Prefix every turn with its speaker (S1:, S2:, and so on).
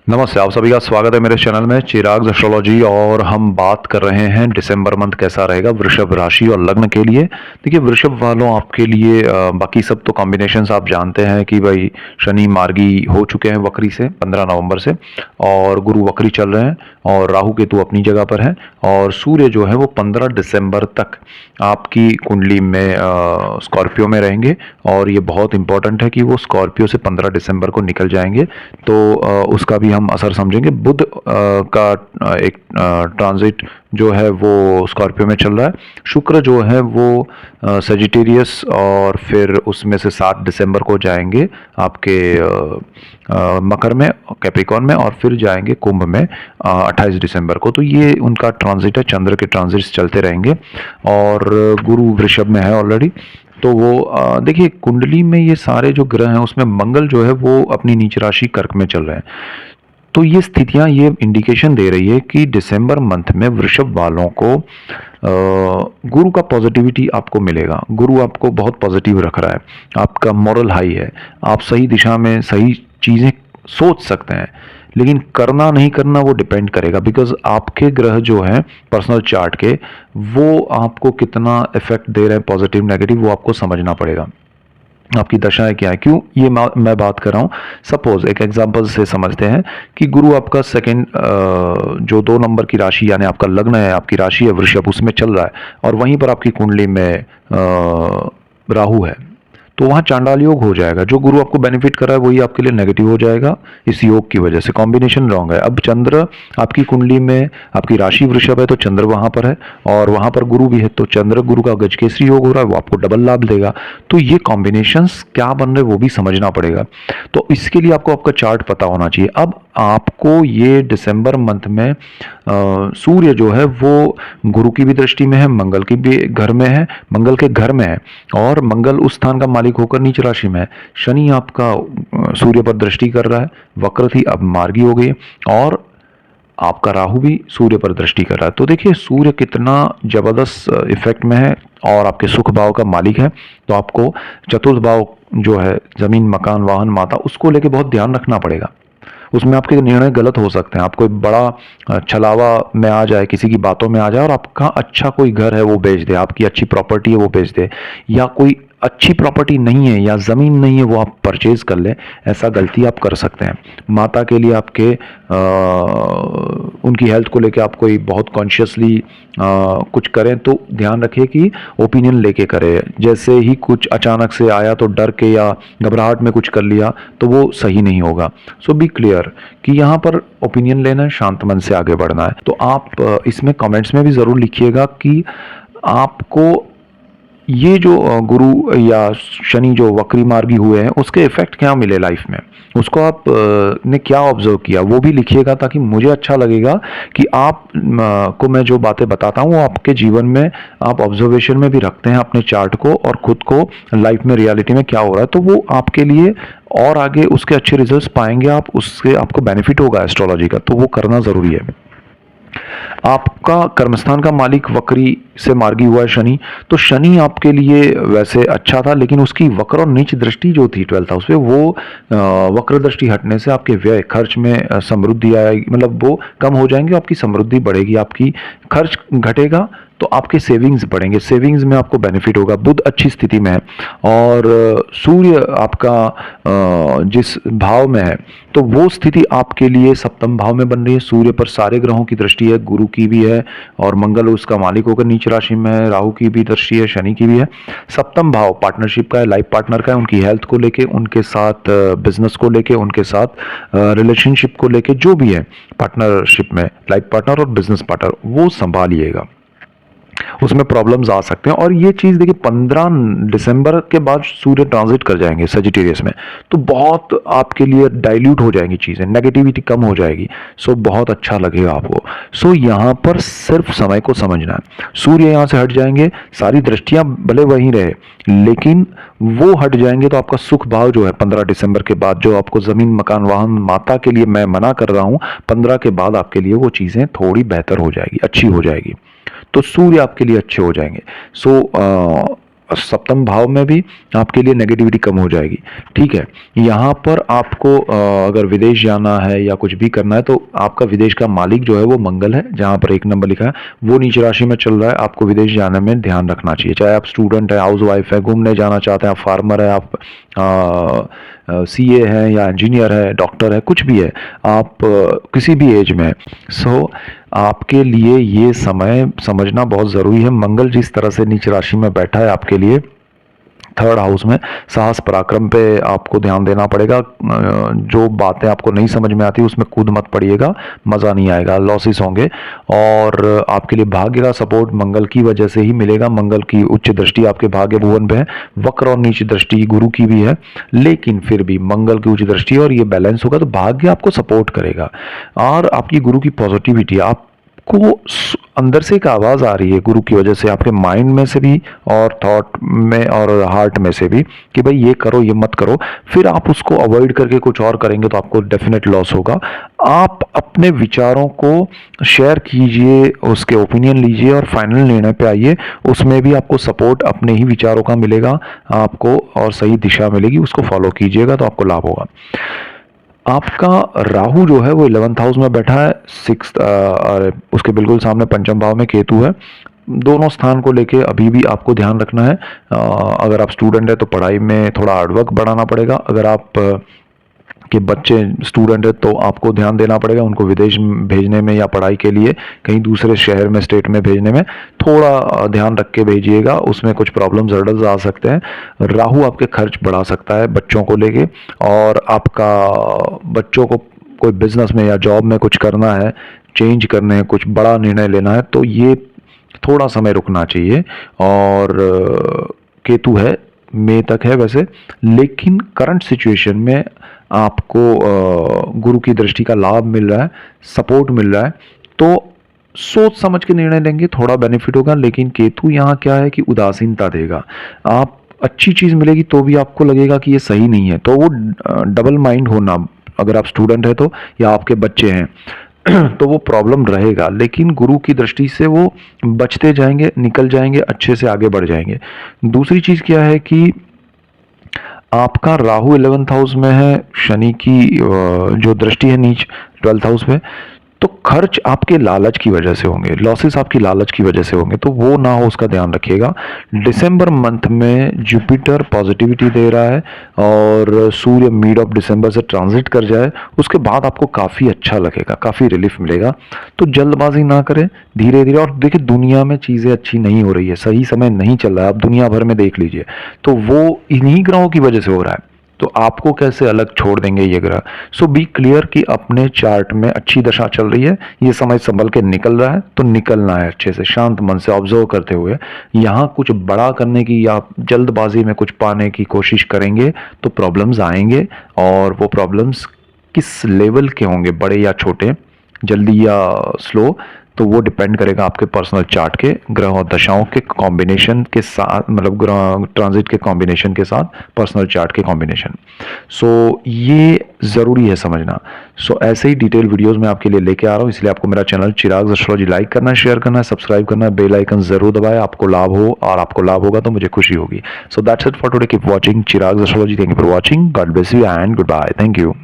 S1: नमस्ते, आप सभी का स्वागत है मेरे चैनल में चिराग एस्ट्रोलॉजी। और हम बात कर रहे हैं दिसंबर मंथ कैसा रहेगा वृषभ राशि और लग्न के लिए। देखिए वृषभ वालों आपके लिए बाकी सब तो कॉम्बिनेशंस आप जानते हैं कि भाई शनि मार्गी हो चुके हैं वक्री से 15 नवंबर से, और गुरु वक्री चल रहे हैं, और राहु केतु अपनी जगह पर है, और सूर्य जो है वो 15 दिसंबर तक आपकी कुंडली में स्कॉर्पियो में रहेंगे। और ये बहुत इंपॉर्टेंट है कि वो स्कॉर्पियो से 15 दिसंबर को निकल जाएंगे, तो उसका भी हम असर समझेंगे। बुध का एक ट्रांजिट जो है वो स्कॉर्पियो में चल रहा है। शुक्र जो है वो सेजिटेरियस, और फिर उसमें से 7 दिसंबर को जाएंगे आपके मकर में, कैप्रिकॉर्न में, और फिर जाएंगे कुंभ में 28 दिसंबर को। तो ये उनका ट्रांजिट है, चंद्र के ट्रांजिट्स चलते रहेंगे। और गुरु वृषभ में है ऑलरेडी, तो वो देखिए कुंडली में ये सारे जो ग्रह हैं उसमें मंगल जो है वो अपनी नीच राशि कर्क में चल रहे हैं। तो ये स्थितियां ये इंडिकेशन दे रही है कि दिसंबर मंथ में वृषभ वालों को गुरु का पॉजिटिविटी आपको मिलेगा। गुरु आपको बहुत पॉजिटिव रख रहा है, आपका मॉरल हाई है, आप सही दिशा में सही चीज़ें सोच सकते हैं, लेकिन करना नहीं करना वो डिपेंड करेगा। बिकॉज आपके ग्रह जो हैं पर्सनल चार्ट के, वो आपको कितना इफेक्ट दे रहे हैं पॉजिटिव नेगेटिव, वो आपको समझना पड़ेगा। आपकी दशाएं क्या है, क्यों ये मैं बात कर रहा हूँ। सपोज एक एग्जांपल से समझते हैं कि गुरु आपका सेकंड जो 2 नंबर की राशि यानी आपका लग्न है, आपकी राशि है वृषभ, उसमें चल रहा है, और वहीं पर आपकी कुंडली में राहु है, तो वहाँ चांडाल योग हो जाएगा। जो गुरु आपको बेनिफिट कर रहा है वही आपके लिए नेगेटिव हो जाएगा इस योग की वजह से। कॉम्बिनेशन रॉन्ग है। अब चंद्र आपकी कुंडली में, आपकी राशि वृषभ है तो चंद्र वहां पर है, और वहां पर गुरु भी है, तो चंद्र गुरु का गजकेसरी योग हो रहा है, वो आपको डबल लाभ देगा। तो ये कॉम्बिनेशंस क्या बन रहे वो भी समझना पड़ेगा। तो इसके लिए आपको आपका चार्ट पता होना चाहिए। अब आपको ये दिसंबर मंथ में सूर्य जो है वो गुरु की भी दृष्टि में है, मंगल की भी घर में है, मंगल के घर में है, और मंगल उस स्थान का मालिक होकर नीच राशि में है। शनि आपका सूर्य पर दृष्टि कर रहा है, वक्र थी अब मार्गी हो गई, और आपका राहु भी सूर्य पर दृष्टि कर रहा है। तो देखिए सूर्य कितना जबरदस्त इफेक्ट में है, और आपके सुख भाव का मालिक है। तो आपको चतुर्थ भाव जो है जमीन मकान वाहन माता, उसको लेके बहुत ध्यान रखना पड़ेगा। उसमें आपके निर्णय गलत हो सकते हैं। आप कोई बड़ा छलावा में आ जाए, किसी की बातों में आ जाए, और आपका अच्छा कोई घर है वो बेच दे, आपकी अच्छी प्रॉपर्टी है वो बेच दे, या कोई अच्छी प्रॉपर्टी नहीं है या ज़मीन नहीं है वो आप परचेज कर लें, ऐसा गलती आप कर सकते हैं। माता के लिए आपके उनकी हेल्थ को लेके आप कोई बहुत कॉन्शियसली कुछ करें तो ध्यान रखिए कि ओपिनियन लेके करें। जैसे ही कुछ अचानक से आया तो डर के या घबराहट में कुछ कर लिया तो वो सही नहीं होगा। सो बी क्लियर कि यहाँ पर ओपिनियन लेना है, शांत मन से आगे बढ़ना है। तो आप इसमें कमेंट्स में भी ज़रूर लिखिएगा कि आपको ये जो गुरु या शनि जो वक्री मार्गी हुए हैं उसके इफेक्ट क्या मिले लाइफ में, उसको आप ने क्या ऑब्जर्व किया वो भी लिखिएगा, ताकि मुझे अच्छा लगेगा कि आप को मैं जो बातें बताता हूँ वो आपके जीवन में आप ऑब्जर्वेशन में भी रखते हैं अपने चार्ट को, और खुद को लाइफ में रियलिटी में क्या हो रहा है, तो वो आपके लिए और आगे उसके अच्छे रिजल्ट्स पाएंगे आप, उससे आपको बेनिफिट होगा एस्ट्रोलॉजी का, तो वो करना ज़रूरी है। आपका कर्मस्थान का मालिक वक्री से मार्गी हुआ है शनि, तो शनि आपके लिए वैसे अच्छा था, लेकिन उसकी वक्र और नीच दृष्टि जो थी 12th हाउस पे, वो वक्र दृष्टि हटने से आपके व्यय खर्च में समृद्धि आएगी, मतलब वो कम हो जाएंगे, आपकी समृद्धि बढ़ेगी, आपकी खर्च घटेगा तो आपके सेविंग्स बढ़ेंगे, सेविंग्स में आपको बेनिफिट होगा। बुध अच्छी स्थिति में है, और सूर्य आपका जिस भाव में है तो वो स्थिति आपके लिए सप्तम भाव में बन रही है। सूर्य पर सारे ग्रहों की दृष्टि है, गुरु की भी है, और मंगल उसका मालिक होकर नीच राशि में है, राहु की भी दृष्टि है, शनि की भी है। सप्तम भाव पार्टनरशिप का है, लाइफ पार्टनर का है, उनकी हेल्थ को लेके, उनके साथ बिजनेस को लेके, उनके साथ रिलेशनशिप को लेके, जो भी है पार्टनरशिप में, लाइफ पार्टनर और बिजनेस पार्टनर, वो संभालिएगा, उसमें प्रॉब्लम्स आ सकते हैं। और ये चीज़ देखिए 15 दिसंबर के बाद सूर्य ट्रांजिट कर जाएंगे सजिटेरियस में, तो बहुत आपके लिए डाइल्यूट हो जाएंगी चीज़ें, नेगेटिविटी कम हो जाएगी। सो बहुत अच्छा लगेगा आपको। सो यहाँ पर सिर्फ समय को समझना है। सूर्य यहाँ से हट जाएंगे, सारी दृष्टियाँ भले वहीं रहे, लेकिन वो हट जाएंगे तो आपका सुख भाव जो है 15 दिसंबर के बाद, जो आपको ज़मीन मकान वाहन माता के लिए मैं मना कर रहा हूँ, 15 के बाद आपके लिए वो चीज़ें थोड़ी बेहतर हो जाएगी, अच्छी हो जाएगी। तो सूर्य आपके लिए अच्छे हो जाएंगे। सो सप्तम भाव में भी आपके लिए नेगेटिविटी कम हो जाएगी। ठीक है, यहाँ पर आपको अगर विदेश जाना है या कुछ भी करना है तो आपका विदेश का मालिक जो है वो मंगल है, जहाँ पर 1 नंबर लिखा है वो नीच राशि में चल रहा है। आपको विदेश जाने में ध्यान रखना चाहिए, चाहे आप स्टूडेंट है, हाउस वाइफ है, घूमने जाना चाहते हैं, आप फार्मर है, आप सीए है या इंजीनियर है, डॉक्टर है, कुछ भी है, आप किसी भी एज में है। सो आपके लिए ये समय समझना बहुत ज़रूरी है। मंगल जिस तरह से नीच राशि में बैठा है आपके लिए 3rd हाउस में, साहस पराक्रम पे आपको ध्यान देना पड़ेगा। जो बातें आपको नहीं समझ में आती उसमें कूद मत पड़िएगा, मज़ा नहीं आएगा, लॉसेस होंगे। और आपके लिए भाग्य का सपोर्ट मंगल की वजह से ही मिलेगा। मंगल की उच्च दृष्टि आपके भाग्य भुवन पे है, वक्र और नीच दृष्टि गुरु की भी है, लेकिन फिर भी मंगल की उच्च दृष्टि और ये बैलेंस होगा तो भाग्य आपको सपोर्ट करेगा। और आपकी गुरु की पॉजिटिविटी, आप को अंदर से एक आवाज़ आ रही है गुरु की वजह से, आपके माइंड में से भी और थॉट में और हार्ट में से भी, कि भाई ये करो ये मत करो। फिर आप उसको अवॉइड करके कुछ और करेंगे तो आपको डेफिनेट लॉस होगा। आप अपने विचारों को शेयर कीजिए, उसके ओपिनियन लीजिए और फाइनल निर्णय पे आइए। उसमें भी आपको सपोर्ट अपने ही विचारों का मिलेगा आपको, और सही दिशा मिलेगी, उसको फॉलो कीजिएगा तो आपको लाभ होगा। आपका राहु जो है वो 11th हाउस में बैठा है, 6th उसके बिल्कुल सामने पंचम भाव में केतु है। दोनों स्थान को लेके अभी भी आपको ध्यान रखना है। अगर आप स्टूडेंट है तो पढ़ाई में थोड़ा हार्डवर्क बढ़ाना पड़ेगा। अगर आप के बच्चे स्टूडेंट है तो आपको ध्यान देना पड़ेगा उनको विदेश भेजने में या पढ़ाई के लिए कहीं दूसरे शहर में, स्टेट में भेजने में थोड़ा ध्यान रख के भेजिएगा, उसमें कुछ प्रॉब्लम्स हर्डल्स आ सकते हैं। राहु आपके खर्च बढ़ा सकता है बच्चों को लेके, और आपका बच्चों को कोई बिजनेस में या जॉब में कुछ करना है, चेंज करने हैं, कुछ बड़ा निर्णय लेना है तो ये थोड़ा समय रुकना चाहिए। और केतु है, मई तक है वैसे, लेकिन करंट सिचुएशन में आपको गुरु की दृष्टि का लाभ मिल रहा है, सपोर्ट मिल रहा है, तो सोच समझ के निर्णय लेंगे, थोड़ा बेनिफिट होगा। लेकिन केतु यहाँ क्या है कि उदासीनता देगा। आप अच्छी चीज़ मिलेगी तो भी आपको लगेगा कि ये सही नहीं है, तो वो डबल माइंड होना, अगर आप स्टूडेंट है तो या आपके बच्चे हैं तो वो प्रॉब्लम रहेगा। लेकिन गुरु की दृष्टि से वो बचते जाएंगे, निकल जाएंगे, अच्छे से आगे बढ़ जाएंगे। दूसरी चीज़ क्या है कि आपका राहु 11th हाउस में है, शनि की जो दृष्टि है नीच 12th हाउस में, तो खर्च आपके लालच की वजह से होंगे, लॉसेस आपकी लालच की वजह से होंगे, तो वो ना हो उसका ध्यान रखिएगा। दिसंबर मंथ में जुपिटर पॉजिटिविटी दे रहा है और सूर्य मिड ऑफ दिसंबर से ट्रांजिट कर जाए, उसके बाद आपको काफ़ी अच्छा लगेगा, काफ़ी रिलीफ मिलेगा। तो जल्दबाजी ना करें, धीरे धीरे। और देखिए दुनिया में चीज़ें अच्छी नहीं हो रही है, सही समय नहीं चल रहा है, आप दुनिया भर में देख लीजिए, तो वो इन्हीं ग्रहों की वजह से हो रहा है। तो आपको कैसे अलग छोड़ देंगे ये ग्रह। सो बी क्लियर कि अपने चार्ट में अच्छी दशा चल रही है, ये समय संभल के निकल रहा है तो निकलना है अच्छे से, शांत मन से ऑब्जर्व करते हुए। यहाँ कुछ बड़ा करने की या जल्दबाजी में कुछ पाने की कोशिश करेंगे तो प्रॉब्लम्स आएंगे, और वो प्रॉब्लम्स किस लेवल के होंगे, बड़े या छोटे, जल्दी या स्लो, तो वो डिपेंड करेगा आपके पर्सनल चार्ट के ग्रह और दशाओं के कॉम्बिनेशन के साथ, मतलब ग्रह ट्रांजिट के कॉम्बिनेशन के साथ पर्सनल चार्ट के कॉम्बिनेशन। सो ये ज़रूरी है समझना। सो ऐसे ही डिटेल वीडियोस मैं आपके लिए लेके आ रहा हूँ, इसलिए आपको मेरा चैनल चिराग एस्ट्रोलॉजी लाइक करना है, शेयर करना है, सब्सक्राइब करना है, बेल आइकन जरूर दबाएं, आपको लाभ हो, और आपको लाभ होगा तो मुझे खुशी होगी। So that's it for today, keep watching Chirag astrology. Thank you for watching, God bless you and goodbye, thank you.